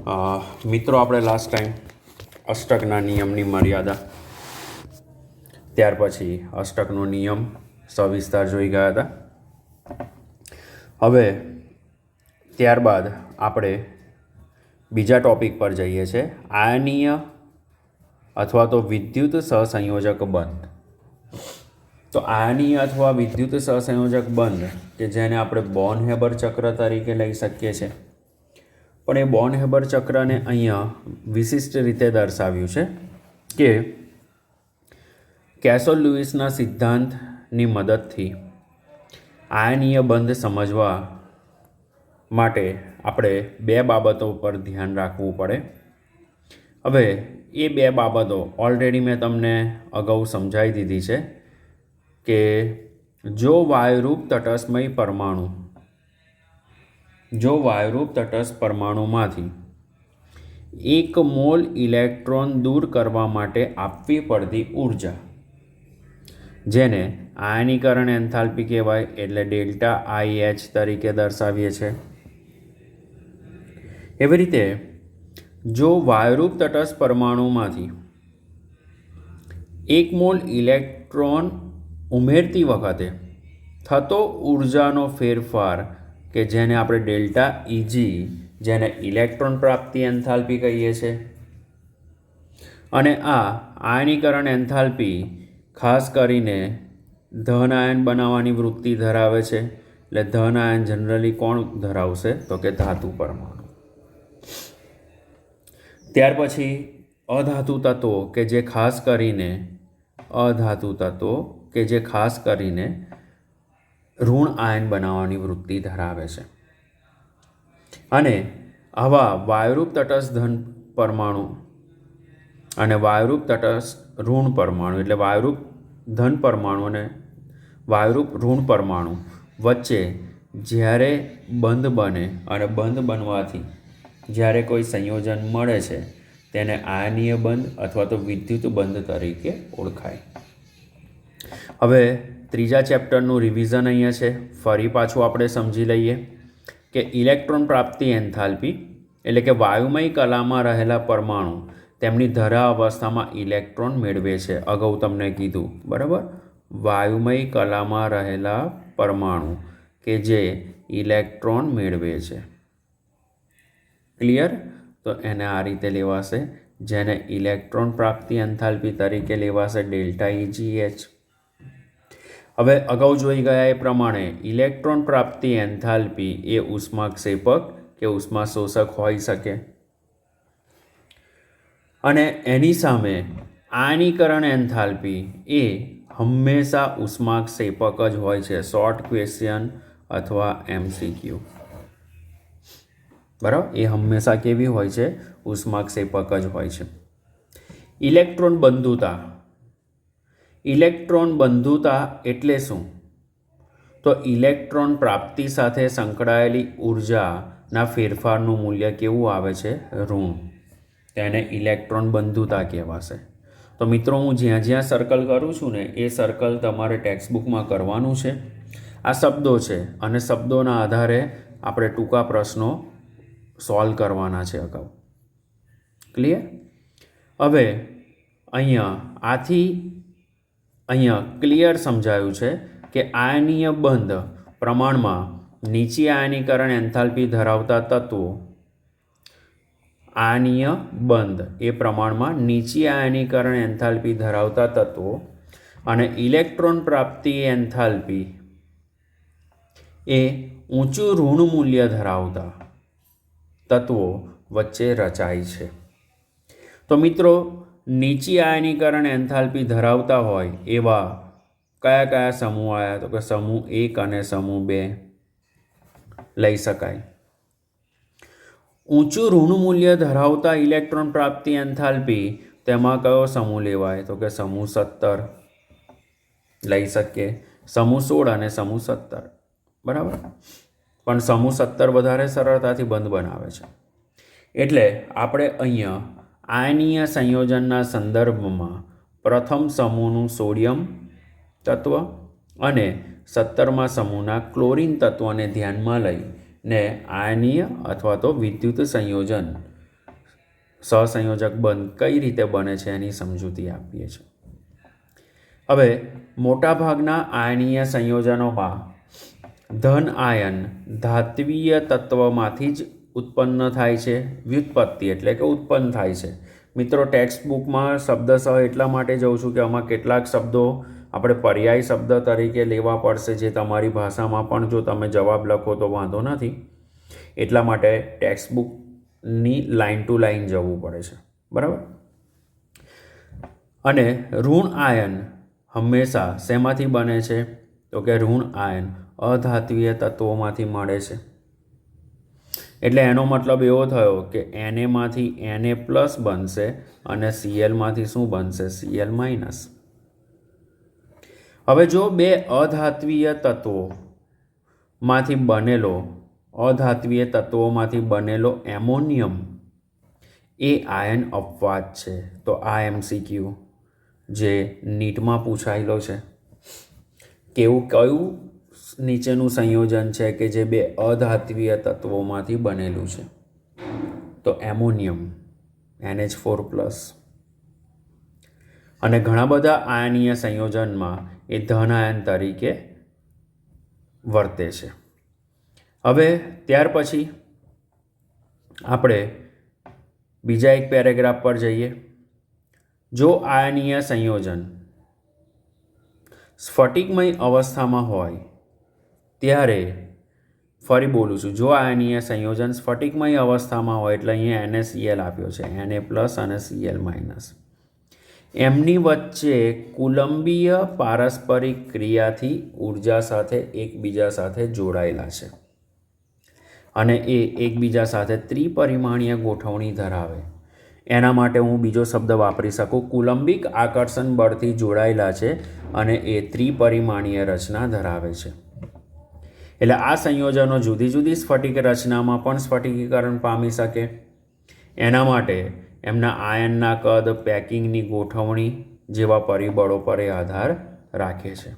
મિત્રો આપણે last time અષ્ટકના નિયમની મર્યાદા ત્યાર પછી અષ્ટકનો નિયમ સવિસ્તાર જોઈ ગયા હતા. હવે ત્યારબાદ આપણે બીજા ટોપિક પર જઈએ છીએ, આયનીય અથવા તો વિદ્યુત સહસંયોજક બંધ. તો આયનીય અથવા વિદ્યુત સહસંયોજક બંધ કે જેને આપણે બોર્ન-હેબર ચક્ર તરીકે લઈ શકીએ છીએ, પણ એ બોર્ન-હેબર ચક્રને અહીંયા વિશિષ્ટ રીતે દર્શાવ્યું છે કે કેસોલ-લ્યુઇસના સિદ્ધાંતની મદદથી આયનીય બંધ સમજવા માટે આપણે બે બાબતો પર ધ્યાન રાખવું પડે. હવે એ બે બાબતો ઓલરેડી મેં તમને અગાઉ સમજાવી દીધી છે કે જો વાયુરૂપ તટસ્થ પરમાણુમાંથી 1 મોલ ઇલેક્ટ્રોન દૂર કરવા માટે આપવી પડતી ઉર્જા, જેને આયનીકરણ એન્થાલ્પી કહેવાય, એટલે ડેલ્ટા IH તરીકે દર્શાવીએ છીએ. એવી રીતે જો વાયુરૂપ તટસ્થ પરમાણુમાંથી 1 મોલ ઇલેક્ટ્રોન ઉમેરતી વખતે થતો ઉર્જાનો ફેરફાર કે જેને આપણે ડેલ્ટા EG, જેને ઇલેક્ટ્રોન પ્રાપ્તિ એન્થાલ્પી કહીએ છીએ, અને આ આયનીકરણ એન્થાલ્પી ખાસ કરીને ધન આયન બનાવવાની વૃત્તિ ધરાવે છે. એટલે ધન આયન જનરલી કોણ ધરાવશે તો કે ધાતુ પરમાણુ. ત્યાર પછી અધાતુ તત્વો કે જે ખાસ કરીને ઋણ આયન બનાવવાની વૃત્તિ ધરાવે છે. અને આવા વાયુરૂપ તટસ્થ ધન પરમાણુ અને વાયુરૂપ તટસ્થ ઋણ પરમાણુ, એટલે વાયુરૂપ ધન પરમાણુ અને વાયુરૂપ ઋણ પરમાણુ વચ્ચે જ્યારે બંધ બને અને બંધ બનવાથી જ્યારે કોઈ સંયોજન મળે છે તેને આયનીય બંધ અથવા તો વિદ્યુત બંધ તરીકે ઓળખાય. હવે ત્રીજા ચેપ્ટરનું રિવિઝન અહીંયા છે. ફરી પાછું આપણે સમજી લઈએ કે ઇલેક્ટ્રોન પ્રાપ્તિ એન્થાલ્પી એટલે કે વાયુમય કલામાં રહેલા પરમાણુ તેમની ધરા અવસ્થામાં ઇલેક્ટ્રોન મેળવે છે. અગાઉ તમને કીધું, બરાબર? વાયુમય કલામાં રહેલા પરમાણુ કે જે ઇલેક્ટ્રોન મેળવે છે. ક્લિયર? તો એને આ રીતે લેવાશે, જેને ઇલેક્ટ્રોન પ્રાપ્તિ એન્થાલ્પી તરીકે લેવાશે ડેલ્ટા EGH. હવે અગાઉ જોઈ ગયા એ પ્રમાણે ઇલેક્ટ્રોન પ્રાપ્તિ એન્થાલ્પી એ ઉષ્માક્ષેપક કે ઉષ્મા શોષક હોઈ શકે, અને એની સામે આયનીકરણ એન્થાલ્પી એ હંમેશા ઉષ્માક્ષેપક જ હોય છે. શોર્ટ ક્વેશ્ચન અથવા MCQ, બરાબર? એ હંમેશા કેવી હોય છે? ઉષ્માક્ષેપક જ હોય છે. ઇલેક્ટ્રોન બંધુતા એટલે શું? તો ઇલેક્ટ્રોન પ્રાપ્તિ સાથે સંકળાયેલી ઉર્જાના ફેરફારનું મૂલ્ય કેવું આવે છે? ઋણ. તેને ઇલેક્ટ્રોન બંધુતા કહેવાશે. તો મિત્રો, હું જ્યાં જ્યાં સર્કલ કરું છું ને એ સર્કલ તમારે ટેક્સ્ટબુકમાં કરવાનું છે. આ શબ્દો છે અને શબ્દોના આધારે આપણે ટૂંકા પ્રશ્નો સોલ્વ કરવાના છે અગાઉ. ક્લિયર? હવે અહીંયા ક્લિયર સમજાયું છે કે આયનીય બંધ પ્રમાણમાં નીચી આયનીકરણ એન્થાલ્પી ધરાવતા તત્વો, આયનીય બંધ એ પ્રમાણમાં નીચી આયનીકરણ એન્થાલ્પી ધરાવતા તત્વો અને ઇલેક્ટ્રોન પ્રાપ્તિ એન્થાલ્પી એ ઊંચું ઋણ મૂલ્ય ધરાવતા તત્વો વચ્ચે રચાય છે. તો મિત્રો, નીચી આયનીકરણ એન્થાલ્પી ધરાવતા હોય એવા કયા કયા સમૂહ આવ્યા? તો કે સમૂહ 1 અને સમૂહ 2 લઈ શકાય. ઊંચું ઋણ મૂલ્ય ધરાવતા ઇલેક્ટ્રોન પ્રાપ્તિ એન્થાલ્પી, તેમાં કયો સમૂહ લેવાય? તો કે સમૂહ 17 લઈ શકીએ. સમૂહ 16 અને સમૂહ 17, બરાબર? પણ સમૂહ 17 વધારે સરળતાથી બંધ બનાવે છે. એટલે આપણે અહીંયા આયનીય સંયોજનના સંદર્ભમાં પ્રથમ સમૂહનું સોડિયમ તત્વ અને 17મા સમૂહના ક્લોરીન તત્વને ધ્યાનમાં લઈને આયનીય અથવા તો વિદ્યુત સંયોજન સહસંયોજક બંધ કઈ રીતે બને છે એની સમજૂતી આપીએ છીએ. હવે મોટાભાગના આયનીય સંયોજનોમાં ધન આયન ધાત્વીય તત્વમાંથી જ ઉત્પન્ન થાય છે. વ્યુત્પત્તિ એટલે કે ઉત્પન્ન થાય છે. મિત્રો, ટેક્સ્ટ બુકમાં શબ્દસહ એટલા માટે જઉં છું કે આમાં કેટલાક શબ્દો આપણે પર્યાય શબ્દ તરીકે લેવા પડશે, જે તમારી ભાષામાં પણ જો તમે જવાબ લખો તો વાંધો નથી. એટલા માટે ટેક્સ્ટ બુકની લાઇન ટુ લાઇન જવું પડે છે, બરાબર. અને ઋણ આયન હંમેશા શેમાંથી બને છે? તો કે ઋણ આયન અધાત્વીય તત્વોમાંથી મળે છે. એટલે એનો મતલબ એવો થયો કે Na માંથી Na પ્લસ બનશે અને Cl માંથી શું બનશે? Cl minus. હવે જો બે અધાત્વીય તત્વોમાંથી બનેલો એમોનિયમ એ આયન અપવાદ છે. તો આ MCQ જે નીટમાં પૂછાયેલો છે, કયું નીચેનું સંયોજન છે કે જે બે અધાત્વીય તત્વોમાંથી બનેલું છે? તો એમોનિયમ NH4+. અને ઘણા બધા આયનીય સંયોજનમાં એ ધન આયન તરીકે વર્તે છે. હવે ત્યાર પછી આપણે બીજા એક પેરેગ્રાફ પર જઈએ. જો આયનીય સંયોજન સ્ફટિકમય અવસ્થામાં હોય ત્યારે, ફરી બોલું છું, જો આયનીય સંયોજન સ્ફટિકમય અવસ્થામાં હોય, એટલે અહીંયા NaCl આપ્યો છે, Na+ અને Cl-, એમની વચ્ચે કુલંબીય પારસ્પરિક ક્રિયાથી ઉર્જા સાથે એકબીજા સાથે જોડાયેલા છે અને એ એકબીજા સાથે ત્રિપરિમાણીય ગોઠવણી ધરાવે. એના માટે હું બીજો શબ્દ વાપરી શકું, કુલંબિક આકર્ષણ બળથી જોડાયેલા છે અને એ ત્રિપરિમાણીય રચના ધરાવે છે. એટલે આ સંયોજનો જુદી જુદી સ્ફટિક રચનામાં પણ સ્ફટિકીકરણ પામી શકે. એના માટે એમના આયનના કદ, પેકિંગની ગોઠવણી જેવા પરિબળો પર એ આધાર રાખે છે.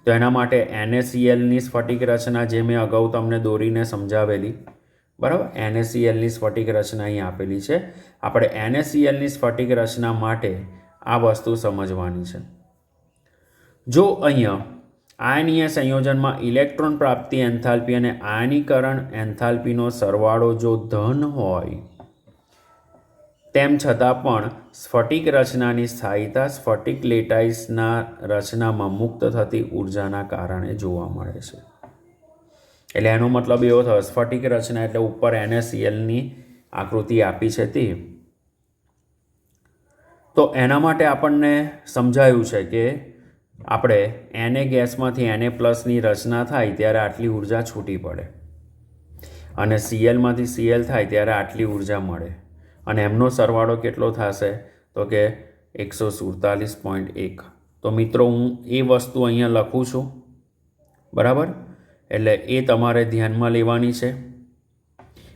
તો એના માટે NaClની સ્ફટિક રચના જે મેં અગાઉ તમને દોરીને સમજાવેલી, બરાબર, NaClની સ્ફટિક રચના અહીં આપેલી છે. આપણે NaClની સ્ફટિક રચના માટે આ વસ્તુ સમજવાની છે. જો અહીંયા આયનીય સંયોજનમાં ઇલેક્ટ્રોન પ્રાપ્તિ એન્થાલ્પી અને આયનીકરણ એન્થાલ્પીનો સરવાળો જો ધન હોય, તેમ છતાં પણ સ્ફટિક રચનાની સ્થાયીતા સ્ફટિક લેટાઇસના રચનામાં મુક્ત થતી ઉર્જાના કારણે જોવા મળે છે. એટલે એનો મતલબ એવો થયો, સ્ફટિક રચના એટલે ઉપર NaClની આકૃતિ આપી છે તે. તો એના માટે આપણને સમજાયું છે કે આપણે Na ગેસમાંથી Na+ની રચના થાય ત્યારે આટલી ઉર્જા છૂટી પડે અને Clમાંથી Cl થાય ત્યારે આટલી ઉર્જા મળે અને એમનો સરવાળો કેટલો થશે? તો કે 147.1. તો મિત્રો, હું એ વસ્તુ અહીંયા લખું છું, બરાબર. એટલે એ તમારે ધ્યાનમાં લેવાની છે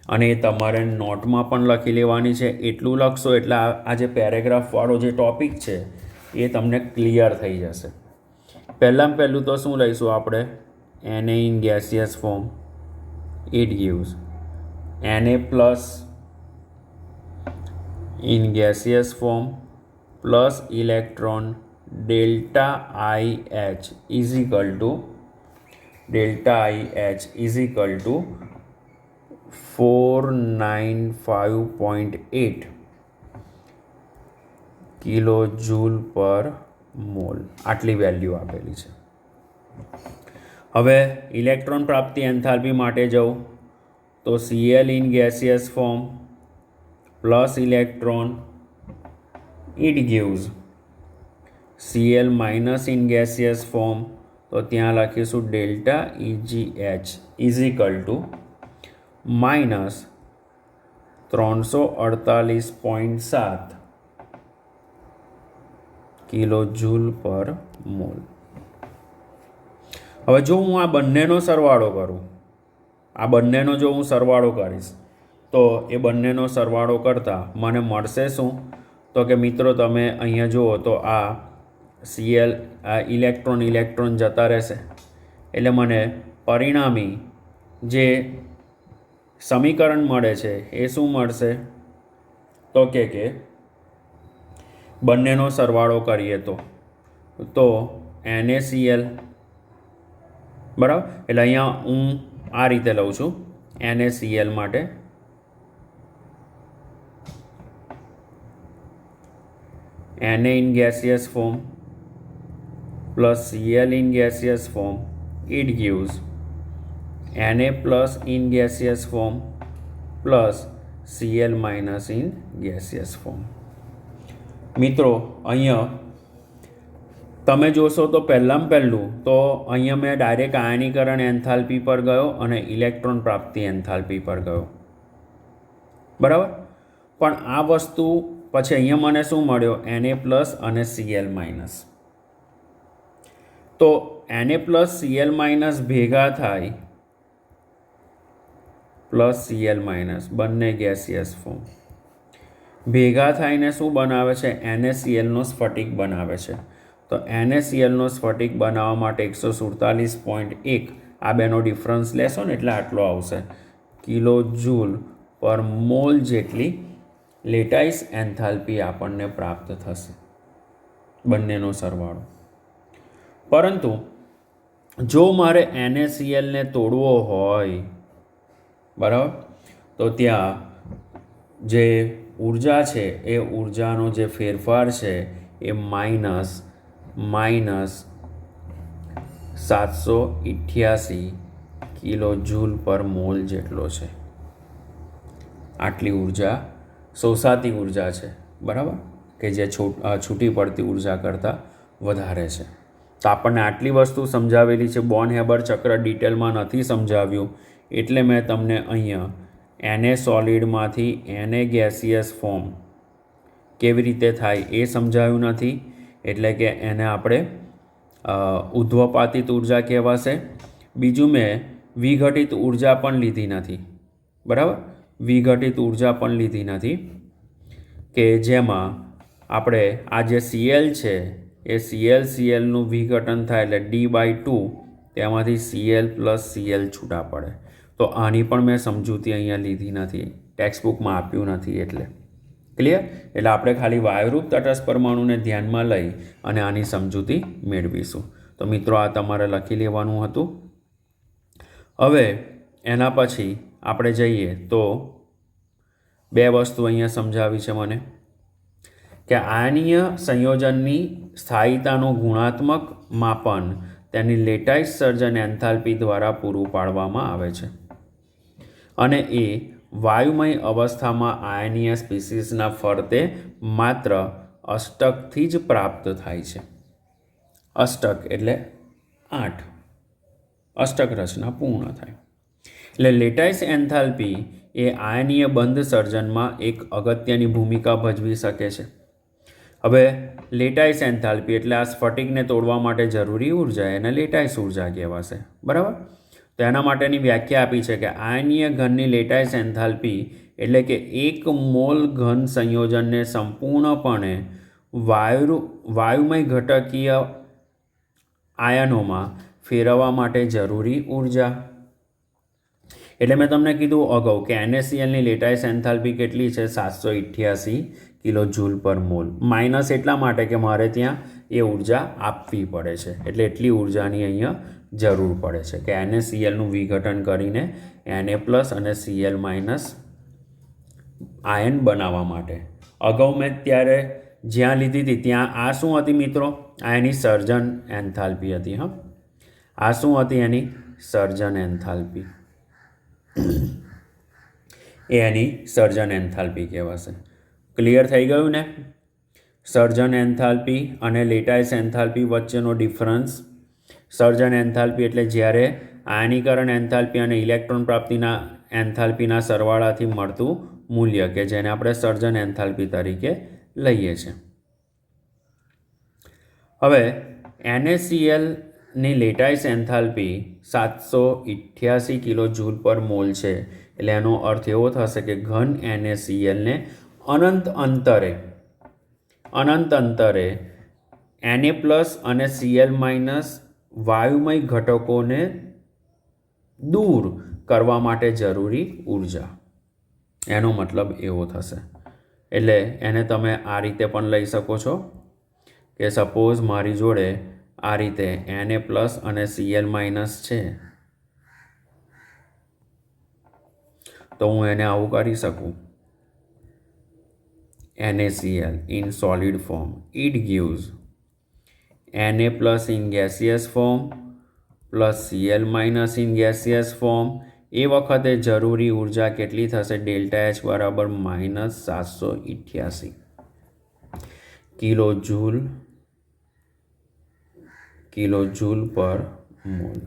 અને એ તમારે નોટમાં પણ લખી લેવાની છે. એટલું લખશો એટલે આ જે પેરેગ્રાફવાળો જે ટૉપિક છે એ તમને ક્લિયર થઈ જશે. પહેલું તો શું લઈશું આપણે? Na in gaseous form, it gives Na+ in gaseous form plus electron delta IH is equal to 495.8 કિલોજૂલ પર મોલ. આટલી વેલ્યુ આપેલી છે. હવે ઇલેક્ટ્રોન પ્રાપ્તિ એન્થાલ્પી માટે જવું તો Cl in gaseous form plus electron, it gives Cl minus in gaseous form. તો ત્યાં લખીશું delta EGH is equal to -348.7 કિલોજૂલ પર મોલ. હવે જો હું આ બંનેનો સરવાળો કરું, કરીશ તો એ બંનેનો સરવાળો કરતાં મને મળશે શું? તો કે મિત્રો, તમે અહીંયા જુઓ તો આ Cl, આ ઇલેક્ટ્રોન જતા રહેશે એટલે મને પરિણામી જે સમીકરણ મળે છે એ શું મળશે? તો કે બંનેનો સરવાળો કરીએ તો NaCl, બરાબર. એટલે અહીંયા હું આ રીતે લઉં છું NaCl માટે Na in gaseous form plus Cl in gaseous form, it gives Na plus in gaseous form plus Cl minus in gaseous form. મિત્રો અહીંયા તમે જોશો તો પહેલું તો અહીંયા મેં ડાયરેક્ટ આયનીકરણ એન્થાલ્પી પર ગયો અને ઇલેક્ટ્રોન પ્રાપ્તિ એન્થાલ્પી પર ગયો, બરાબર. પણ આ વસ્તુ પછી અહીંયા મને શું મળ્યો? Na પ્લસ અને Cl માઇનસ. તો Na પ્લસ Cl માઇનસ ભેગા થાય પ્લસ Cl માઇનસ બંને ગેસિયસ ફોર્મ ભેગા થઈને શું બનાવે છે? NaClનો સ્ફટિક બનાવે છે. તો NaClનો સ્ફટિક બનાવવા માટે 147.1 આ બેનો ડિફરન્સ લેશો ને એટલે આટલો આવશે, કિલો જૂલ પર મોલ જેટલી લેટાઇસ એન્થાલ્પી આપણને પ્રાપ્ત થશે, બંનેનો સરવાળો. પરંતુ જો મારે NaClને તોડવો હોય, બરાબર, તો ત્યાં જે ઉર્જા છે એ ઉર્જાનો જે ફેરફાર છે એ માઇનસ 788 કિલો જૂલ પર મોલ જેટલો છે. આટલી ઉર્જા શોષાતી ઉર્જા છે, બરાબર, કે જે છૂટી પડતી ઉર્જા કરતાં વધારે છે. તો આપણને આટલી વસ્તુ સમજાવેલી છે. બોર્ન-હેબર ચક્ર ડિટેલમાં નથી સમજાવ્યું એટલે મેં તમને અહીંયા Na સોલિડમાંથી Na ગેસિયસ ફોર્મ કેવી રીતે થાય એ સમજાવ્યું નથી. એટલે કે એને આપણે ઉધ્વપાતિત ઉર્જા કહેવાશે. બીજું મેં વિઘટિત ઉર્જા પણ લીધી નથી, બરાબર, વિઘટિત ઉર્જા પણ લીધી નથી, કે જેમાં આપણે આ જે Cl છે એ Clનું વિઘટન થાય એટલે D/2 તેમાંથી Cl પ્લસ Cl છૂટા પડે. તો આની પણ મેં સમજૂતી અહીંયા લીધી નથી, ટેક્સ્ટબુકમાં આપ્યું નથી. એટલે ક્લિયર? એટલે આપણે ખાલી વાયુરૂપ તટસ્થ પરમાણુને ધ્યાનમાં લઈ અને આની સમજૂતી મેળવીશું. તો મિત્રો આ તમારે લખી લેવાનું હતું. હવે એના પછી આપણે જઈએ તો બે વસ્તુ અહીંયા સમજાવી છે મને, કે આયનીય સંયોજનની સ્થાયીતાનું ગુણાત્મક માપન તેની લેટાઇસ સર્જન એન્થાલ્પી દ્વારા પૂરું પાડવામાં આવે છે અને એ વાયુમય અવસ્થામાં આયનીય સ્પીસીસના ફરતે માત્ર અષ્ટકથી જ પ્રાપ્ત થાય છે. અષ્ટક એટલે 8, અષ્ટક રચના પૂર્ણ થાય. એટલે લેટાઇસ એન્થાલ્પી એ આયનીય બંધ સર્જનમાં એક અગત્યની ભૂમિકા ભજવી શકે છે. હવે લેટાઇસ એન્થાલ્પી એટલે આ સ્ફટિકને તોડવા માટે જરૂરી ઉર્જા, એને લેટાઇસ ઉર્જા કહેવાશે, બરાબર. તો એના માટેની વ્યાખ્યા આપી છે કે આયનીય ઘનની લેટાઇસ એન્થાલ્પી એટલે કે 1 મોલ ઘન સંયોજનને સંપૂર્ણપણે વાયુમય ઘટકીય આયનોમાં ફેરવવા માટે જરૂરી ઉર્જા. એટલે મેં તમને કીધું અગાઉ કે NaClની લેટાઇસ એન્થાલ્પી કેટલી છે? 788 કિલો જૂલ પર મોલ. માઇનસ એટલા માટે કે મારે ત્યાં એ ઉર્જા આપવી પડે છે, એટલે એટલી ઉર્જાની અહીંયા જરૂર પડે છે કે NaClનું વિઘટન કરીને Na પ્લસ અને Cl માઇનસ આયન બનાવવા માટે. અગાઉ મેં ત્યારે જ્યાં લીધી હતી ત્યાં આ શું હતી મિત્રો? આ એની સર્જન એન્થાલ્પી હતી. હા, આ શું હતી? એની સર્જન એન્થાલ્પી. એ એની સર્જન એન્થાલ્પી કહેવાશે. ક્લિયર થઈ ગયું ને? સર્જન એન્થાલ્પી અને લેટાઇસ એન્થાલ્પી વચ્ચેનો ડિફરન્સ. સર્જન એન્થાલ્પી એટલે જ્યારે આયનીકરણ એન્થાલ્પી અને ઇલેક્ટ્રોન પ્રાપ્તિના એન્થાલ્પીના સરવાળાથી મળતું મૂલ્ય, કે જેને આપણે સર્જન એન્થાલ્પી તરીકે લઈએ છીએ. હવે NaClની લેટાઇસ એન્થાલ્પી 788 કિલો જૂલ પર મોલ છે. એટલે એનો અર્થ એવો થશે કે ઘન NaClને અનંત અંતરે Na પ્લસ અને Cl માઇનસ વાયુમય ઘટકોને દૂર કરવા માટે જરૂરી ઉર્જા, એનો મતલબ એવો થશે. એટલે એને તમે આ રીતે પણ લઈ શકો છો કે સપોઝ મારી જોડે આ રીતે Na+ અને Cl- છે, તો હું એને આવું કરી શકું, NaCl in solid form. It gives Na+ in gaseous form plus Cl- in gaseous form. એ વખતે જરૂરી ઉર્જા કેટલી થશે? ΔH બરાબર -788 કિલોજૂલ પર મોલ.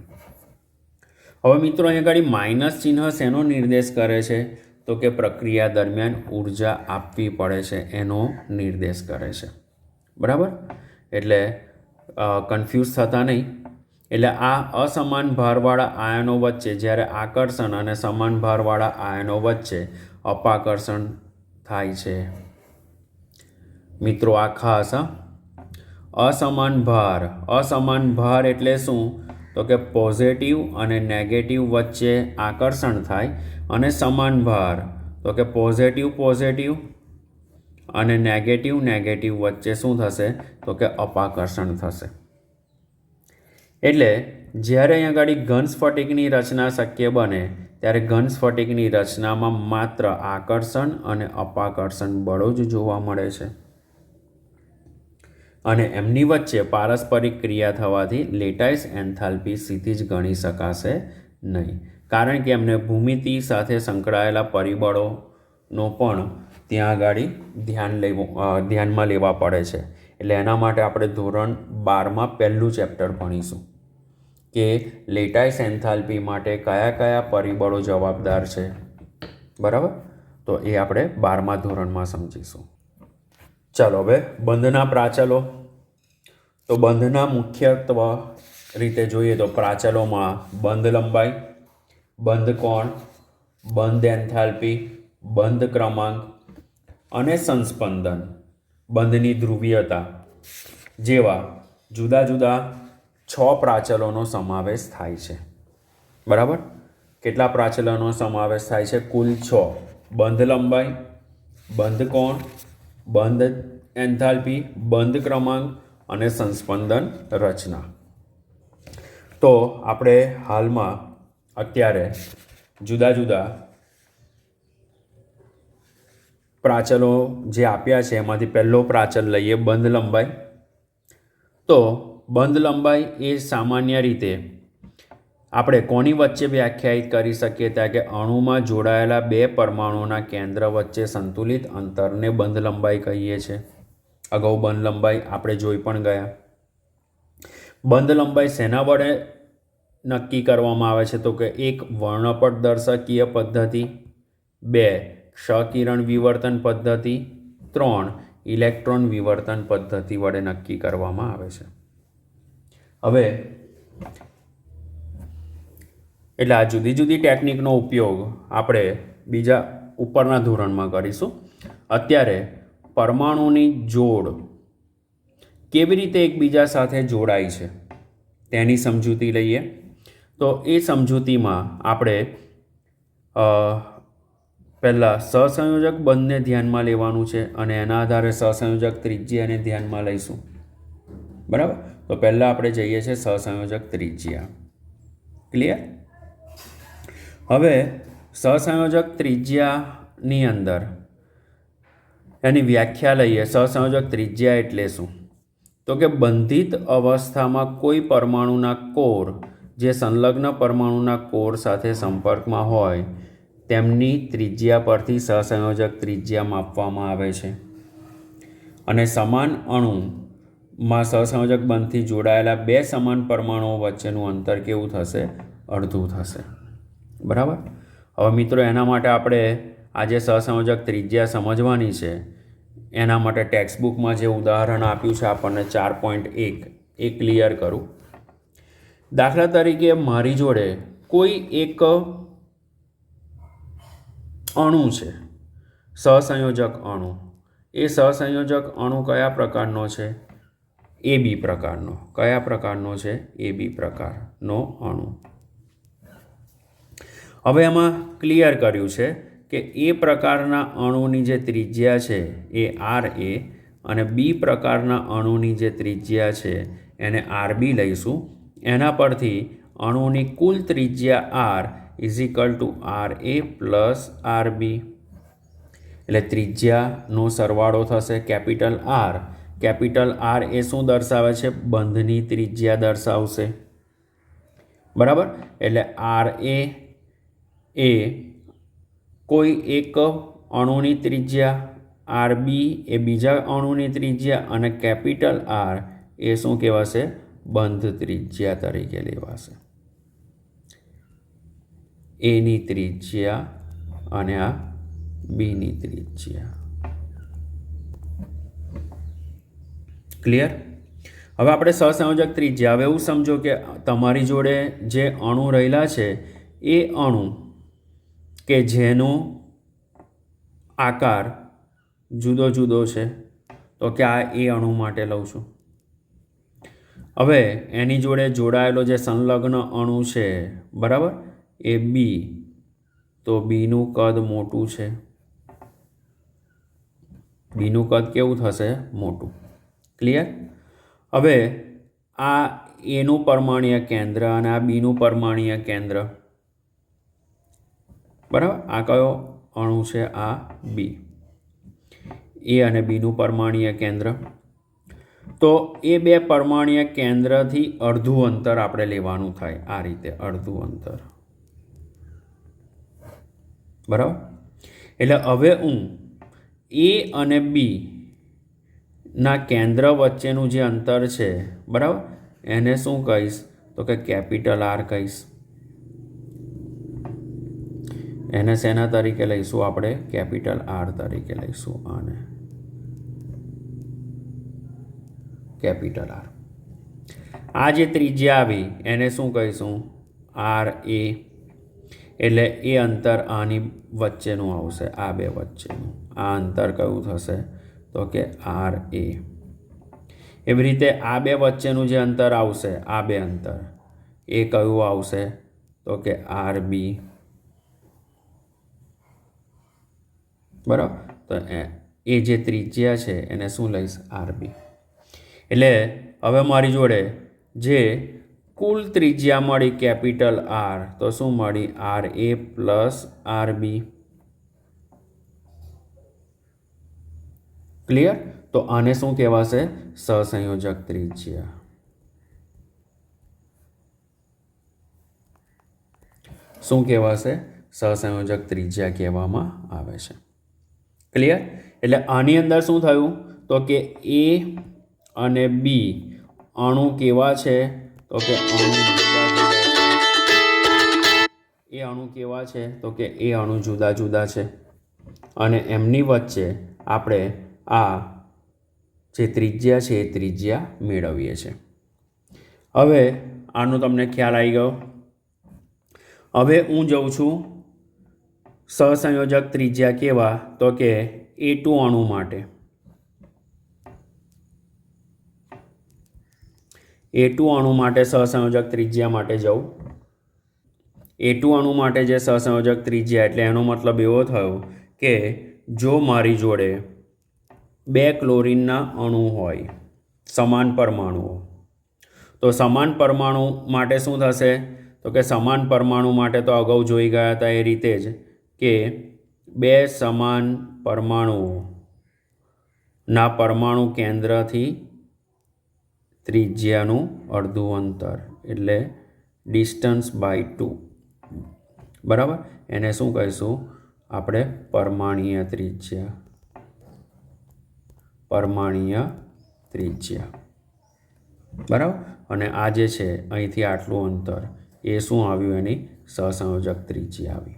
હવે મિત્રો અહીંયા આગળ માઇનસ ચિહ્ન શેનો નિર્દેશ કરે છે? તો કે પ્રક્રિયા દરમિયાન ઉર્જા આપવી પડે છે એનો નિર્દેશ કરે છે. બરાબર? એટલે કન્ફ્યુઝ થતા નહીં. એટલે આ અસમાન ભારવાળા આયનો વચ્ચે જ્યારે આકર્ષણ અને સમાન ભારવાળા આયનો વચ્ચે અપાકર્ષણ થાય છે. મિત્રો આ ખાસ અસમાન ભાર એટલે શું? તો કે પોઝિટિવ અને નેગેટિવ વચ્ચે આકર્ષણ થાય, અને સમાન ભાર તો કે પોઝિટિવ અને નેગેટિવ વચ્ચે શું થશે? તો કે અપાકર્ષણ થશે. એટલે જ્યારે અહીં આગળ ઘન સ્ફટિકની રચના શક્ય બને ત્યારે ઘન સ્ફટિકની રચનામાં માત્ર આકર્ષણ અને અપાકર્ષણ બળો જ જોવા મળે છે, અને એમની વચ્ચે પારસ્પરિક ક્રિયા થવાથી લેટાઇસ એન્થાલ્પી સીધી જ ગણી શકાશે નહીં, કારણ કે એમને ભૂમિતિ સાથે સંકળાયેલા પરિબળોનો પણ ત્યાં આગળ ધ્યાનમાં લેવા પડે છે. એટલે એના માટે આપણે ધોરણ 12માં પહેલું ચેપ્ટર ભણીશું કે લેટાઇસ એન્થાલ્પી માટે કયા પરિબળો જવાબદાર છે. બરાબર? તો એ આપણે 12મા ધોરણમાં સમજીશું. ચાલો હવે બંધના પ્રાચલો. તો બંધના મુખ્યત્વ રીતે જોઈએ તો પ્રાચલોમાં બંધ લંબાઈ, બંધ કોણ, બંધ એન્થાલ્પી, બંધ ક્રમાંક અને સંસ્પંદન, બંધની ધ્રુવીયતા જેવા જુદા જુદા 6 પ્રાચલોનો સમાવેશ થાય છે. બરાબર? કેટલા પ્રાચલોનો સમાવેશ થાય છે? કુલ 6. બંધ લંબાઈ, બંધ કોણ, બંધ એન્થાલ્પી, બંધ ક્રમાંક અને સંસ્પંદન રચના. તો આપણે હાલમાં અત્યારે જુદા જુદા પ્રાચલો જે આપ્યા છે એમાંથી પહેલો પ્રાચલ લઈએ, બંધ લંબાઈ. તો બંધ લંબાઈ એ સામાન્ય રીતે આપણે કોની વચ્ચે વ્યાખ્યાયિત કરી શકીએ? ત્યાં કે અણુમાં જોડાયેલા 2 પરમાણુના કેન્દ્ર વચ્ચે સંતુલિત અંતરને બંધ લંબાઈ કહીએ છીએ. અગાઉ બંધ લંબાઈ આપણે જોઈ પણ ગયા. બંધ લંબાઈ શેના વડે નક્કી કરવામાં આવે છે? તો કે 1 વર્ણપટ દર્શકીય પદ્ધતિ, 2 ક્ષકિરણ વિવર્તન પદ્ધતિ, 3 ઇલેક્ટ્રોન વિવર્તન પદ્ધતિ વડે નક્કી કરવામાં આવે છે. હવે એટલે આ જુદી જુદી ટેકનિકનો ઉપયોગ આપણે બીજા ઉપરના ધોરણમાં કરીશું. અત્યારે પરમાણુની જોડ કેવી રીતે એકબીજા સાથે જોડાય છે તેની સમજૂતી લઈએ. તો એ સમજૂતીમાં આપણે પહેલાં સહસંયોજક બંધને ધ્યાનમાં લેવાનું છે અને એના આધારે સહસંયોજક ત્રિજ્યાને ધ્યાનમાં લઈશું. બરાબર? તો પહેલાં આપણે જઈએ છીએ સહસંયોજક ત્રિજ્યા. ક્લિયર? હવે સહસંયોજક ત્રિજ્યાની અંદર એની વ્યાખ્યા લઈએ. સહસંયોજક ત્રિજ્યા એટલે શું? તો કે બંધિત અવસ્થામાં કોઈ પરમાણુના કોર જે સંલગ્ન પરમાણુના કોર સાથે સંપર્કમાં હોય તેમની ત્રિજ્યા પરથી સહસંયોજક ત્રિજ્યા માપવામાં આવે છે. અને સમાન અણુમાં સહસંયોજક બંધથી જોડાયેલા 2 સમાન પરમાણુઓ વચ્ચેનું અંતર કેવું થશે? અડધું થશે. બરાબર? હવે મિત્રો એના માટે આપણે આજે સહસંયોજક ત્રિજ્યા સમજવાની છે. એના માટે ટેક્સ્ટબુકમાં જે ઉદાહરણ આપ્યું છે આપણને 4.1 એ ક્લિયર કરું. દાખલા તરીકે મારી જોડે કોઈ એક અણુ છે, સહસંયોજક અણુ. એ સહસંયોજક અણુ કયા પ્રકારનો છે? AB પ્રકારનો. કયા પ્રકારનો છે? AB પ્રકારનો અણુ. હવે એમાં ક્લિયર કર્યું છે કે એ પ્રકારના અણુની જે ત્રિજ્યા છે એ આર એ અને બી પ્રકારના અણુની જે ત્રિજ્યા છે એને આર બી લઈશું. એના પરથી અણુની કુલ ત્રિજ્યા R is equal to R A plus R B. એટલે ત્રિજ્યાનો સરવાળો થશે capital R. Capital R A શું દર્શાવે છે? બંધની ત્રિજ્યા દર્શાવશે. બરાબર. એટલે આર એ કોઈ એક અણુની ત્રિજ્યા, આર બી એ બીજા અણુની ત્રિજ્યા અને કેપિટલ આર એ શું કહેવાશે? બંધ ત્રિજ્યા તરીકે લેવાશે. એની ત્રિજ્યા અને આ બીની ત્રિજ્યા. ક્લિયર? હવે આપણે સહસંયોજક ત્રિજ્યા, હવે એવું સમજો કે તમારી જોડે જે અણુ રહેલા છે એ અણુ કે જેનો આકાર જુદો જુદો છે, તો કે આ એ અણુ માટે લઉં છું. હવે એની જોડે જોડાયેલો જે સંલગ્ન અણુ છે, બરાબર, એ બી, તો બીનું કદ મોટું છે. બીનું કદ કેવું થશે? મોટું. ક્લિયર? હવે આ એનું પરમાણ્વીય કેન્દ્ર અને આ બીનું પરમાણ્વીય કેન્દ્ર, બરાબર. આ કયો અણુ છે? આ બી. એ અને બીનું પરમાણ્વીય કેન્દ્ર. તો એ બે પરમાણ્વીય કેન્દ્રથી અડધું અંતર આપણે લેવાનું થાય. આ રીતે અડધું અંતર. બરાબર. એટલે હવે હું એ અને બી ના કેન્દ્ર વચ્ચેનું જે અંતર છે, બરાબર, એને શું કહીશ? તો કે કેપિટલ આર કહીશ. એને શેના તરીકે લઈશું આપણે? કેપિટલ આર તરીકે લઈશું. આને કેપિટલ આર. આ જે ત્રિજ્યા આવી એને શું કહીશું? આર એ. એટલે એ અંતર આની વચ્ચેનું આવશે, આ બે વચ્ચેનું. આ અંતર કયું થશે? તો કે આર એ. એવી રીતે આ બે વચ્ચેનું જે અંતર આવશે, આ બે અંતર, એ કયું આવશે? તો કે આર બી. બરાબર. તો એ જે ત્રિજ્યા છે એને શું લઈશ? R B. એટલે હવે મારી જોડે જે કુલ ત્રિજ્યા મળી કેપિટલ આર, તો શું મળી? R A plus R B. Clear? તો આને શું કહેવાશે? સહસંયોજક ત્રિજ્યા. શું કહેવાશે? સહસંયોજક ત્રિજ્યા કહેવામાં આવે છે. ક્લિયર? એટલે આની અંદર શું થયું? તો કે એ અને બી અણુ કેવા છે? તો કે એ અણુ કેવા છે? તો કે એ અણુ જુદા જુદા છે. અને એમની વચ્ચે આપણે આ જે ત્રિજ્યા છે એ ત્રિજ્યા મેળવીએ છીએ. હવે આનો તમને ખ્યાલ આવી ગયો. હવે હું જઉં છું સહસંયોજક ત્રિજ્યા કેવા? તો કે A2 અણુ માટે. A2 અણુ માટે સહસંયોજક ત્રિજ્યા માટે જાઉં. A2 અણુ માટે જે સહસંયોજક ત્રિજ્યા, એટલે એનો મતલબ એવો થયો કે જો મારી જોડે બે ક્લોરીનના અણુ હોય, સમાન પરમાણુઓ, તો સમાન પરમાણુ માટે શું થશે? તો કે સમાન પરમાણુ માટે તો અગાઉ જોઈ ગયા હતા એ રીતે જ કે બે સમાન પરમાણુઓના પરમાણુ કેન્દ્રથી ત્રિજ્યાનું અડધું અંતર, એટલે ડિસ્ટન્સ બાય 2. બરાબર. એને શું કહીશું આપણે? પરમાણ્વીય ત્રિજ્યા. પરમાણ્વીય ત્રિજ્યા. બરાબર. અને આ જે છે અહીંથી આટલું અંતર, એ શું આવ્યું? એની સહસંયોજક ત્રિજ્યા આવી.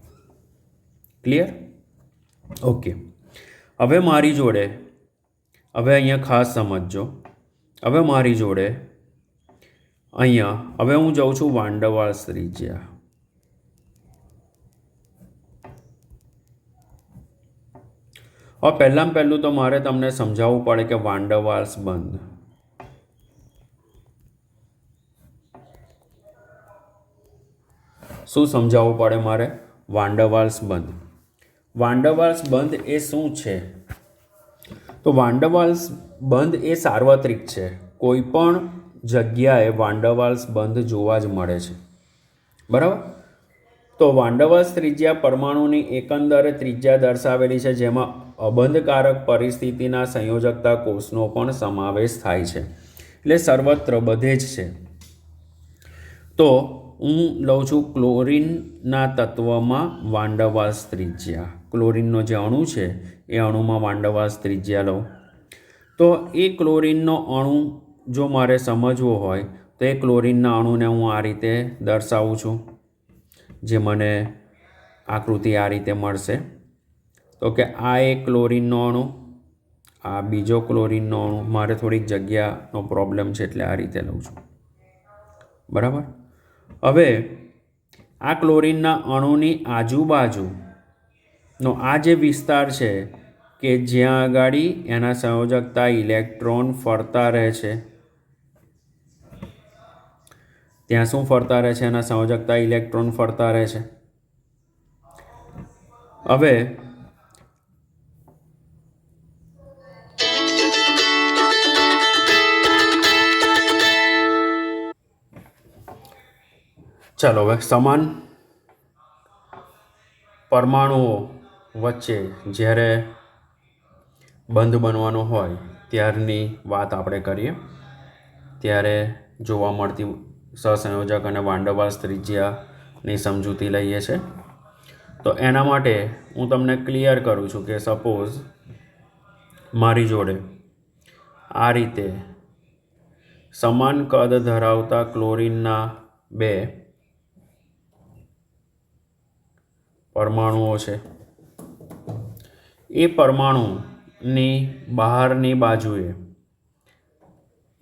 ક્લિયર? ઓકે. હવે મારી જોડે, હવે અહીંયા ખાસ સમજજો, હવે મારી જોડે અહીંયા હવે હું જાઉં છું વાન ડર વાલ્સ ત્રિજ્યા. હવે પહેલું તો મારે તમને સમજાવવું પડે કે વાન ડર વાલ્સ બંધ. શું સમજાવવું પડે મારે? વાન ડર વાલ્સ બંધ. વાંડરવાલ્સ બંધ એ શું છે? તો વાંડરવાલ્સ બંધ એ સાર્વત્રિક છે. કોઈ પણ જગ્યાએ વાંડરવાલ્સ બંધ જોવા જ મળે છે. બરાબર. તો વાંડરવાલ્સ ત્રિજ્યા પરમાણુની એકંદરે ત્રિજ્યા દર્શાવેલી છે, જેમાં અબંધકારક પરિસ્થિતિના સંયોજકતા કોષનો પણ સમાવેશ થાય છે. એટલે સર્વત્ર બધે જ છે. તો હું લઉં છું ક્લોરીનના તત્વમાં વાંડરવાલ્સ ત્રિજ્યા. ક્લોરીનનો જે અણુ છે એ અણુમાં વાંડરવાલ્સ ત્રિજ્યા લઉં. તો એ ક્લોરીનનો અણુ જો મારે સમજવો હોય તો એ ક્લોરીનના અણુને હું આ રીતે દર્શાવું છું, જે મને આકૃતિ આ રીતે મળશે. તો કે આ એક ક્લોરીનનો અણુ, આ બીજો ક્લોરીનનો અણુ. મારે થોડીક જગ્યાનો પ્રોબ્લેમ છે એટલે આ રીતે લઉં છું. બરાબર. હવે આ ક્લોરીનના અણુની આજુબાજુનો આ જે વિસ્તાર છે કે જ્યાં આગળ એના સંયોજકતા ઇલેક્ટ્રોન ફરતા રહે છે, ત્યાં શું ફરતા રહે છે? એના સંયોજકતા ઇલેક્ટ્રોન ફરતા રહે છે. હવે ચાલો હવે સમાન પરમાણુઓ વચ્ચે જ્યારે બંધ બનવાનો હોય ત્યારની વાત આપણે કરીએ. ત્યારે જોવા મળતી સહસંયોજક અને વાંડરવાલ્સ ત્રિજ્યાની સમજૂતી લઈએ છીએ. તો એના માટે હું તમને ક્લિયર કરું છું કે સપોઝ મારી જોડે આ રીતે સમાન કદ ધરાવતા ક્લોરીનના બે પરમાણુઓ છે. એ પરમાણુની બહારની બાજુએ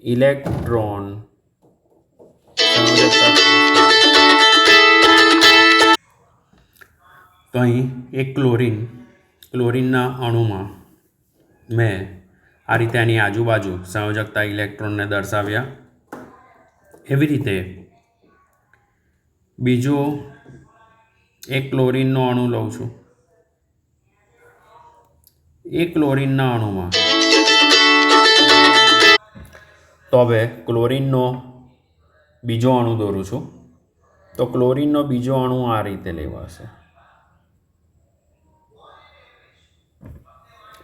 ઇલેક્ટ્રોન તો અહીં એક ક્લોરીનના અણુમાં મેં આ રીતે એની આજુબાજુ સંયોજકતા ઇલેક્ટ્રોનને દર્શાવ્યા. એવી રીતે બીજો એક ક્લોરીનનો અણુ લઉં છું. એ ક્લોરીનના અણુમાં તો હવે ક્લોરીનનો બીજો અણુ દોરું છું. તો ક્લોરીનનો બીજો અણુ આ રીતે લેવાશે.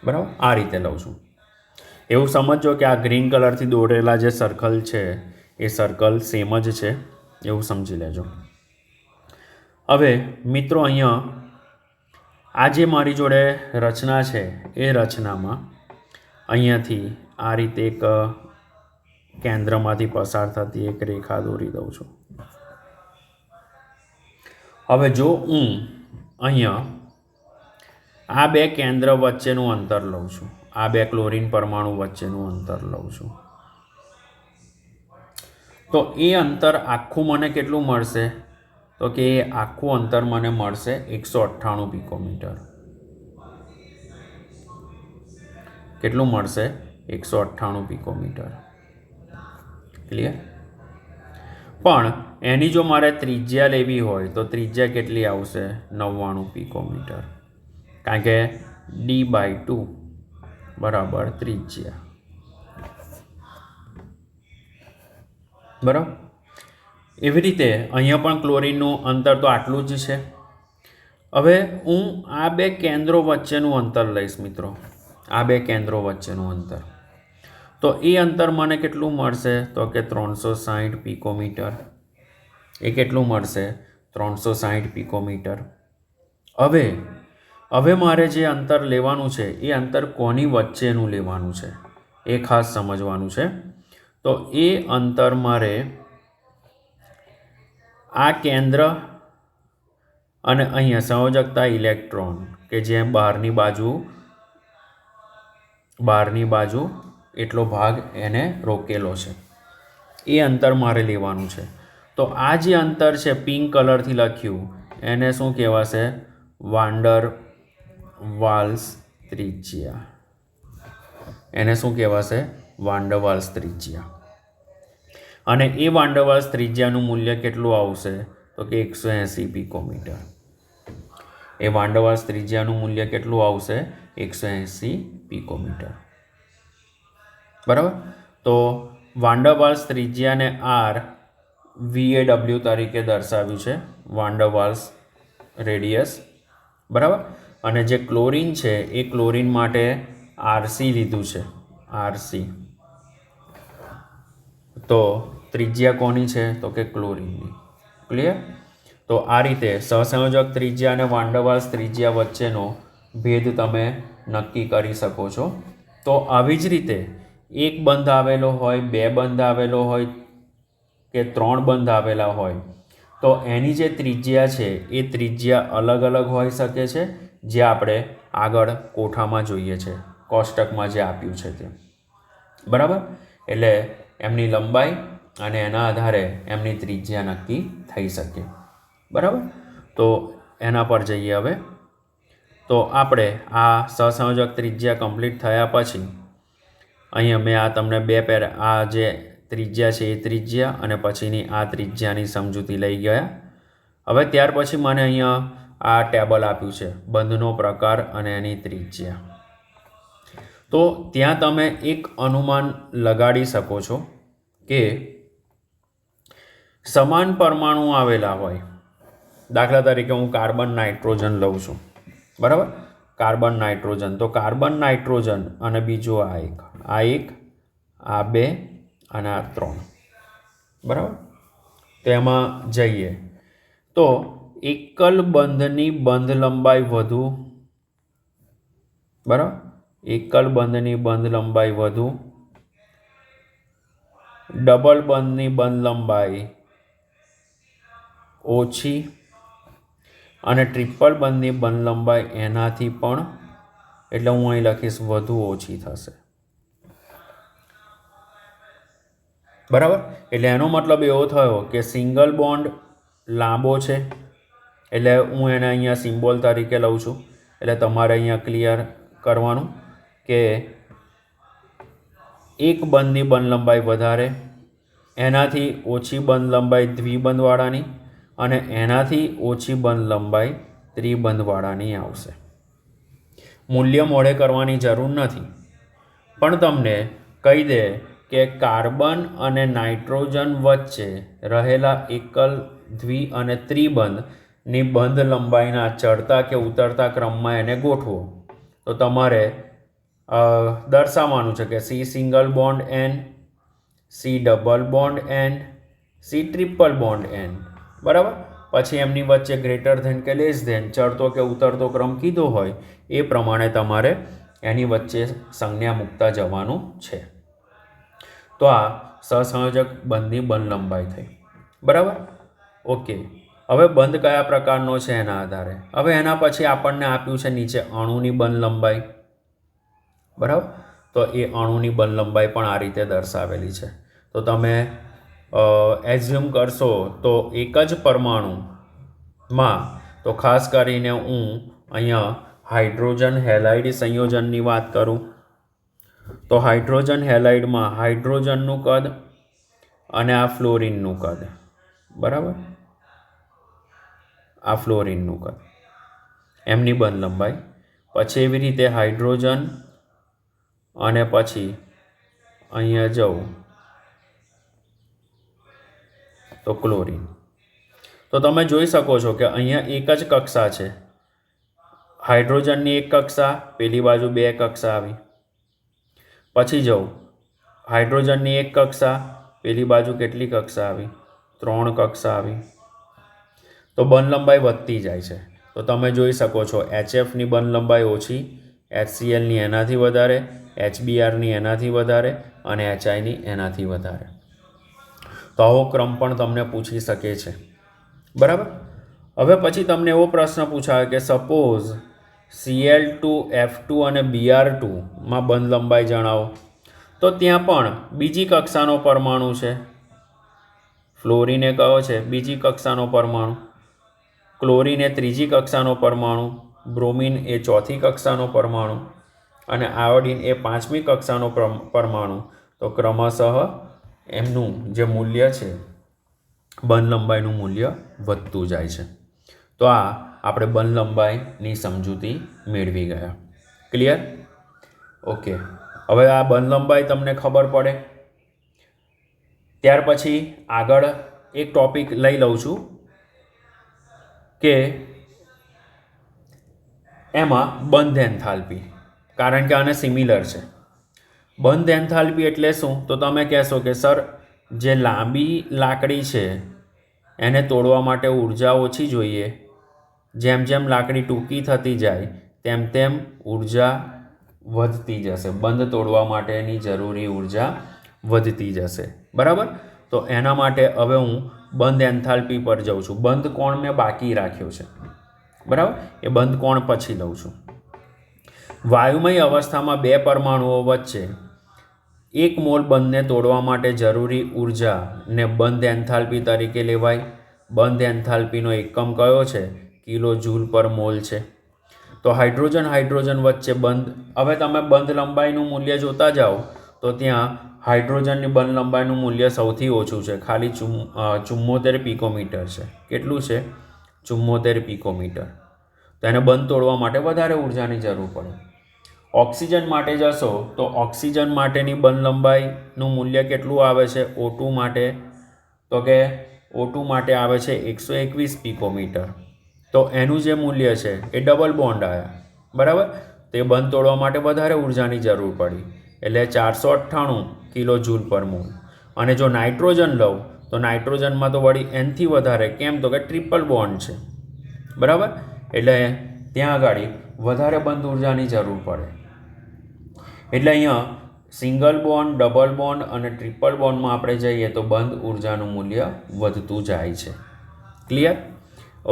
બરાબર. આ રીતે લઉં છું. એવું સમજો કે આ ગ્રીન કલરથી દોરેલા જે સર્કલ છે એ સર્કલ સેમ જ છે, એવું સમજી લેજો. હવે મિત્રો, અહીંયા આ જે મારી જોડે રચના છે એ રચનામાં અહીંયાથી આ રીતે એક કેન્દ્રમાંથી પસાર થતી એક રેખા દોરી દઉં છું. હવે જો હું અહીંયા આ બે કેન્દ્ર વચ્ચેનું અંતર લઉં છું, આ બે ક્લોરીન પરમાણુ વચ્ચેનું અંતર લઉં છું, તો એ અંતર આખું મને કેટલું મળશે? તો કે એ આખું અંતર મને મળશે 198 પિકોમીટર. કેટલું મળશે? 198 પિકોમીટર. ક્લિયર? પણ એની જો મારે ત્રિજ્યા લેવી હોય તો ત્રિજ્યા કેટલી આવશે? 99 પિકોમીટર. કારણ કે D/2 બરાબર ત્રિજ્યા. બરાબર. એવી રીતે અહીંયા પણ ક્લોરીનનું અંતર તો આટલું જ છે. હવે હું આ બે કેન્દ્રો વચ્ચેનું અંતર લઈશ મિત્રો, આ બે કેન્દ્રો વચ્ચેનું અંતર. તો એ અંતર મને કેટલું મળશે? તો કે 360 પિકોમીટર. એ કેટલું મળશે? 360 પિકોમીટર. હવે મારે જે અંતર લેવાનું છે એ અંતર કોની વચ્ચેનું લેવાનું છે એ ખાસ સમજવાનું છે. તો એ અંતર મારે આ કેન્દ્ર અને અહીંયા સંયોજકતા ઇલેક્ટ્રોન કે જે બહારની બાજુ એટલો ભાગ એને રોકેલો છે, એ અંતર મારે લેવાનું છે. તો આ જે અંતર છે પિંક કલરથી લખ્યું એને શું કહેવાશે? વાંડરવાલ્સ ત્રિજ્યા. એને શું કહેવાશે? વાંડરવાલ્સ ત્રિજ્યા. અને એ વાંડરવાલ્સ ત્રિજ્યાનું મૂલ્ય કેટલું આવશે? તો કે 180 પિકોમીટર. એ વાન ડર વાલ્સ ત્રિજ્યાનું મૂલ્ય કેટલું આવશે? 180 પિકોમીટર. બરાબર. તો વાન ડર વાલ્સ ત્રિજ્યાને VAW તરીકે દર્શાવ્યું છે, વાન ડર વાલ્સ રેડિયસ. બરાબર. અને જે ક્લોરીન છે એ ક્લોરીન માટે RC લીધું છે, RC. તો ત્રિજ્યા કોની છે? તો કે ક્લોરીનની. ક્લિયર? તો આ રીતે સહસંયોજક ત્રિજ્યા અને વાન ડર વાલ્સ ત્રિજ્યા વચ્ચેનો ભેદ તમે નક્કી કરી શકો છો. તો આવી જ રીતે એક બંધ આવેલો હોય, બે બંધ આવેલો હોય કે ત્રણ બંધ આવેલા હોય, તો એની જે ત્રિજ્યા છે એ ત્રિજ્યા અલગ અલગ હોઈ શકે છે, જે આપણે આગળ કોઠામાં જોઈએ છે, કોષ્ટકમાં જે આપ્યું છે તે. બરાબર. એટલે એમની લંબાઈ અને એના આધારે એમની ત્રિજ્યા નક્કી થઈ શકે. બરાબર. તો એના પર જઈએ હવે. તો આપણે આ સહસંયોજક ત્રિજ્યા કમ્પ્લીટ થયા પછી અહીંયા મેં આ તમને આ જે ત્રિજ્યા છે એ ત્રિજ્યા અને પછીની આ ત્રિજ્યાની સમજૂતી લઈ ગયા. હવે ત્યાર પછી મને અહીંયા આ ટેબલ આપ્યું છે, બંધનો પ્રકાર અને એની ત્રિજ્યા. તો ત્યાં તમે એક અનુમાન લગાડી શકો છો કે સમાન પરમાણુ આવેલા હોય. દાખલા તરીકે હું કાર્બન નાઇટ્રોજન લઉં છું. બરાબર. Carbon nitrogen. તો કાર્બન નાઇટ્રોજન અને બીજું આ એક, આ બે અને આ ત્રણ. બરાબર. તેમાં જઈએ તો એકલ બંધની બંધ લંબાઈ વધુ. બરાબર. એકલ બંધની બંધ લંબાઈ વધુ, ડબલ બંધની બંધ લંબાઈ ઓછી અને ટ્રિપલ બંધની બંધ લંબાઈ એનાથી પણ, એટલે હું અહીં લખીશ વધુ ઓછી થશે. બરાબર. એટલે એનો મતલબ એવો થયો કે સિંગલ બોન્ડ લાંબો છે, એટલે હું એને અહીંયા સિમ્બોલ તરીકે લઉં છું. એટલે તમારે અહીંયા ક્લિયર કરવાનું કે એક બંધની બંધ લંબાઈ વધારે, એનાથી ઓછી બંધ લંબાઈ દ્વિબંધવાળાની અને એનાથી ઓછી બંધ લંબાઈ ત્રિબંધવાળાની આવશે. મૂલ્ય મોડે કરવાની જરૂર નથી, પણ તમને કહી દે કે કાર્બન અને નાઇટ્રોજન વચ્ચે રહેલા એકલ, દ્વિ અને ત્રિબંધની બંધ લંબાઈના ચડતા કે ઉતરતા ક્રમમાં એને ગોઠવો. તો તમારે દર્શાવવાનું છે કે C single bond N, C double bond N, C triple bond N. બરાબર. પછી એમની વચ્ચે ગ્રેટર ધેન કે લેસ ધેન ચડતો કે ઉતરતો ક્રમ કીધો હોય એ પ્રમાણે તમારે એની વચ્ચે સંજ્ઞા મૂકતા જવાનું છે. તો આ સહસંયોજક બંધની બંધ લંબાઈ થઈ. બરાબર. ઓકે. હવે બંધ કયા પ્રકારનો છે એના આધારે. હવે એના પછી આપણને આપ્યું છે નીચે અણુની બંધ લંબાઈ. બરાબર. તો એ અણુની બંધ લંબાઈ પણ આ રીતે દર્શાવેલી છે. તો તમે એઝ્યુમ કરશો તો એક જ પરમાણુમાં, તો ખાસ કરીને હું અહીંયા હાઇડ્રોજન હેલાઇડ સંયોજનની વાત કરું તો હાઇડ્રોજન હેલાઇડમાં હાઇડ્રોજનનું કદ અને આ ફ્લોરિનનું કદ. બરાબર. આ ફ્લોરિનનું કદ, એમની બંધ લંબાઈ. પછી એવી રીતે હાઇડ્રોજન અને પછી અહીંયા જવું તો ક્લોરીન. તો તમે જોઈ શકો છો કે અહીંયા એક જ કક્ષા છે. હાઇડ્રોજનની એક કક્ષા, પેલી બાજુ બે કક્ષા આવી. પછી જવું હાઇડ્રોજનની એક કક્ષા, પેલી બાજુ કેટલી કક્ષા આવી? 3 કક્ષા આવી. તો બંધ લંબાઈ વધતી જાય છે. તો તમે જોઈ શકો છો HFની બંધ લંબાઈ ઓછી, HClની એનાથી વધારે, HBrની એનાથી વધારે અને HIની એનાથી વધારે. તો આવો ક્રમ પણ તમને પૂછી શકે છે. બરાબર. હવે પછી તમને એવો પ્રશ્ન પૂછાય કે સપોઝ Cl2F2 અને Br2માં બંધ લંબાઈ જણાવો. તો ત્યાં પણ બીજી કક્ષાનો પરમાણુ છે. ફ્લોરિન એ કયો છે? બીજી કક્ષાનો પરમાણુ. ક્લોરીન એ ત્રીજી કક્ષાનો પરમાણુ, બ્રોમિન એ ચોથી કક્ષાનો પરમાણુ અને આયોડિન એ 5મી કક્ષાનો પરમાણુ. તો ક્રમશઃ એમનું જે મૂલ્ય છે બંધ લંબાઈનું મૂલ્ય વધતું જાય છે. તો આ આપણે બંધ લંબાઈની સમજૂતી મેળવી ગયા. ક્લિયર? ઓકે. હવે આ બંધ લંબાઈ તમને ખબર પડે. ત્યાર પછી આગળ એક ટોપિક લઈ લઉં છું કે એમાં બંધ એન્થાલ્પી, કારણ કે આને સિમિલર છે. બંધ એન્થાલ્પી એટલે શું? તો તમે કહેશો કે સર જે લાંબી લાકડી છે એને તોડવા માટે ઉર્જા ઓછી જોઈએ, જેમ જેમ લાકડી ટૂંકી થતી જાય તેમ તેમ ઉર્જા વધતી જશે, બંધ તોડવા માટેની જરૂરી ઉર્જા વધતી જશે. બરાબર? તો એના માટે હવે હું બંધ એન્થાલ્પી પર જાઉં છું. બંધ કોણ મેં બાકી રાખ્યો છે. બરાબર? એ બંધ કોણ પછી લઉં છું. વાયુમય અવસ્થામાં બે પરમાણુઓ વચ્ચે 1 મોલ બંધને તોડવા માટે જરૂરી ઉર્જાને બંધ એન્થાલ્પી તરીકે લેવાય. બંધ એન્થાલ્પીનો એકમ કયો છે? કિલો જૂલ પર મોલ છે. તો હાઇડ્રોજન વચ્ચે બંધ, હવે તમે બંધ લંબાઈનું મૂલ્ય જોતા જાઓ તો ત્યાં હાઇડ્રોજનની બંધ લંબાઈનું મૂલ્ય સૌથી ઓછું છે, ખાલી 74 પિકોમીટર છે. કેટલું છે? 74 પિકોમીટર. તો એને બંધ તોડવા માટે વધારે ઉર્જાની જરૂર પડે. ઓક્સિજન માટે જશો તો ઓક્સિજન માટેની બંધ લંબાઈનું મૂલ્ય કેટલું આવે છે O2 માટે? તો કે O2 માટે આવે છે 121 પિકોમીટર. તો એનું જે મૂલ્ય છે એ ડબલ બોન્ડ આવ્યા. બરાબર? તે બંધ તોડવા માટે વધારે ઉર્જાની જરૂર પડી, એટલે 498 કિલો જૂલ પર મોલ. અને જો નાઇટ્રોજન લઉં તો નાઇટ્રોજનમાં તો વળી એનથી વધારે. કેમ? તો કે ટ્રિપલ બોન્ડ છે. બરાબર? એટલે ત્યાં આગળ વધારે બંધ ઉર્જાની જરૂર પડે. એટલે અહીંયા સિંગલ બોન્ડ, ડબલ બોન્ડ અને ટ્રિપલ બોન્ડમાં આપણે જઈએ તો બંધ ઉર્જાનું મૂલ્ય વધતું જાય છે. ક્લિયર?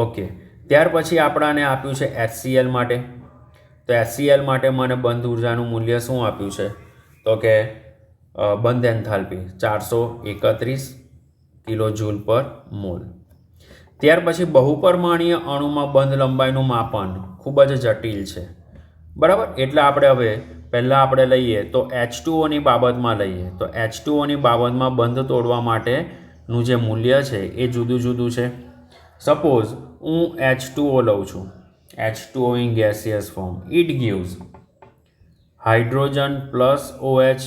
ઓકે. ત્યાર પછી આપણાને આપ્યું છે HCl માટે. તો HCl માટે મને બંધ ઉર્જાનું મૂલ્ય શું આપ્યું છે? તો કે બંધ એન્થાલ્પી 431 કિલો જૂલ પર મોલ. ત્યાર પછી બહુપરમાણીય અણુમાં બંધ લંબાઈનું માપન ખૂબ જ જટિલ છે. બરાબર? એટલે આપણે હવે પહેલાં આપણે લઈએ તો H2Oની બાબતમાં લઈએ તો H2Oની બાબતમાં બંધ તોડવા માટેનું જે મૂલ્ય છે એ જુદું જુદું છે. સપોઝ હું H2O લઉં છું, H2O in gaseous form, it gives hydrogen plus OH,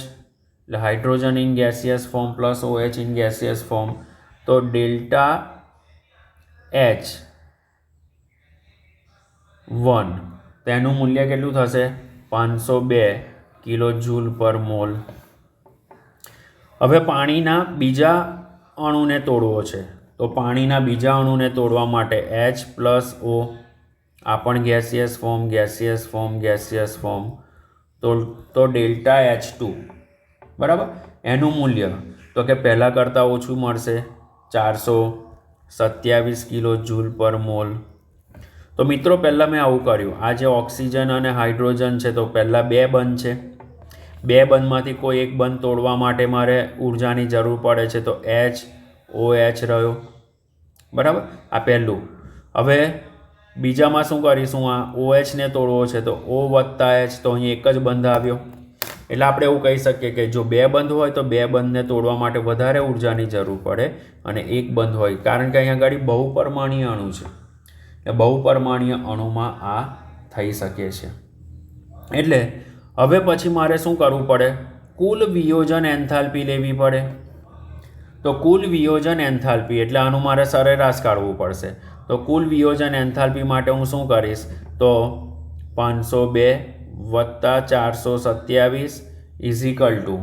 એટલે hydrogen in gaseous form plus OH in gaseous form. તો ડેલ્ટા H1 તેનું મૂલ્ય કેટલું થશે? 502 કિલો જૂલ પર મોલ. હવે પાણીના બીજા અણુને તોડવો છે, તો પાણીના બીજા અણુને તોડવા માટે H પ્લસ O, આ પણ ગેસિયસ ફોર્મ. તો ડેલ્ટા H2, બરાબર, એનું મૂલ્ય તો કે પહેલાં કરતાં ઓછું મળશે, 427 કિલો જૂલ પર મોલ. તો મિત્રો પહેલાં મેં આવું કર્યું. આ જે ઓક્સિજન અને હાઇડ્રોજન છે તો પહેલાં બે બંધ છે. બે બંધમાંથી કોઈ એક બંધ તોડવા માટે મારે ઉર્જાની જરૂર પડે છે, તો HOH રહ્યો. બરાબર? આ પહેલું. હવે બીજામાં શું કરીશું? આ OHને તોડવો છે તો O વત્તા H, તો અહીં એક જ બંધ આવ્યો. એટલે આપણે એવું કહી શકીએ કે જો બે બંધ હોય તો બે બંધને તોડવા માટે વધારે ઉર્જાની જરૂર પડે, અને એક બંધ હોય કારણ કે અહીંયા આગળ બહુપરમાણીય અણુ છે, એટલે બહુપરમાણીય અણુમાં આ થઈ શકે છે. એટલે હવે પછી મારે શું કરવું પડે? કુલ વિયોજન એન્થાલ્પી લેવી પડે. તો કુલ વિયોજન એન્થાલ્પી એટલે આનું મારે સરેરાશ કાઢવું પડશે. તો કુલ વિયોજન એન્થાલ્પી માટે હું શું કરીશ? તો 502 વત્તા 427 ઇઝ ઇક્વલ ટુ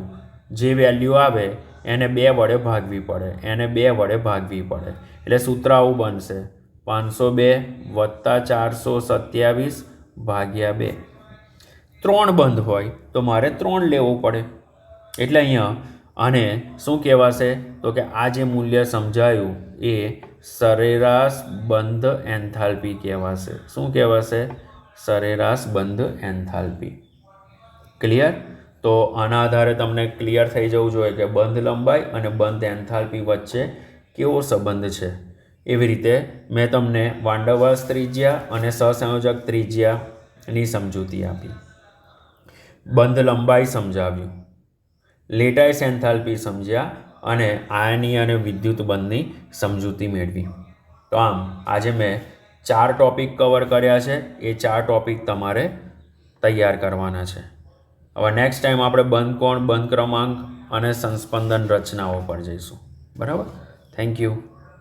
જે વેલ્યુ આવે એને 2 વડે ભાગવી પડે. એટલે સૂત્ર આવું બનશે: 502 વત્તા 427 ભાગ્યા 2. 3 બંધ હોય તો મારે 3 લેવું પડે. એટલે અહીંયા આને શું કહેવાશે? તો કે આ જે મૂલ્ય સમજાયું એ સરેરાશ બંધ એન્થાલ્પી કહેવાશે. શું કહેવાશે? સરેરાશ બંધ એન્થાલ્પી. ક્લિયર? તો આના આધારે તમને ક્લિયર થઈ જવું જોઈએ કે બંધ લંબાઈ અને બંધ એન્થાલ્પી વચ્ચે કેવો સંબંધ છે. એવી રીતે મેં તમને વાન ડર વાલ્સ ત્રિજ્યા અને સહસંયોજક ત્રિજ્યાની સમજૂતી આપી, બંધ લંબાઈ સમજાવ્યું, લેટાઇસ એન્થાલ્પી સમજ્યા અને આયનીય અને વિદ્યુત બંધની સમજૂતી મેળવી. તો આમ આજે મેં 4 ટૉપિક કવર કર્યા છે. એ 4 ટૉપિક તમારે તૈયાર કરવાના છે. હવે નેક્સ્ટ ટાઈમ આપણે બંધ કોણ, બંધ ક્રમાંક અને સંસ્પંદન રચનાઓ પર જઈશું. બરાબર. Thank you.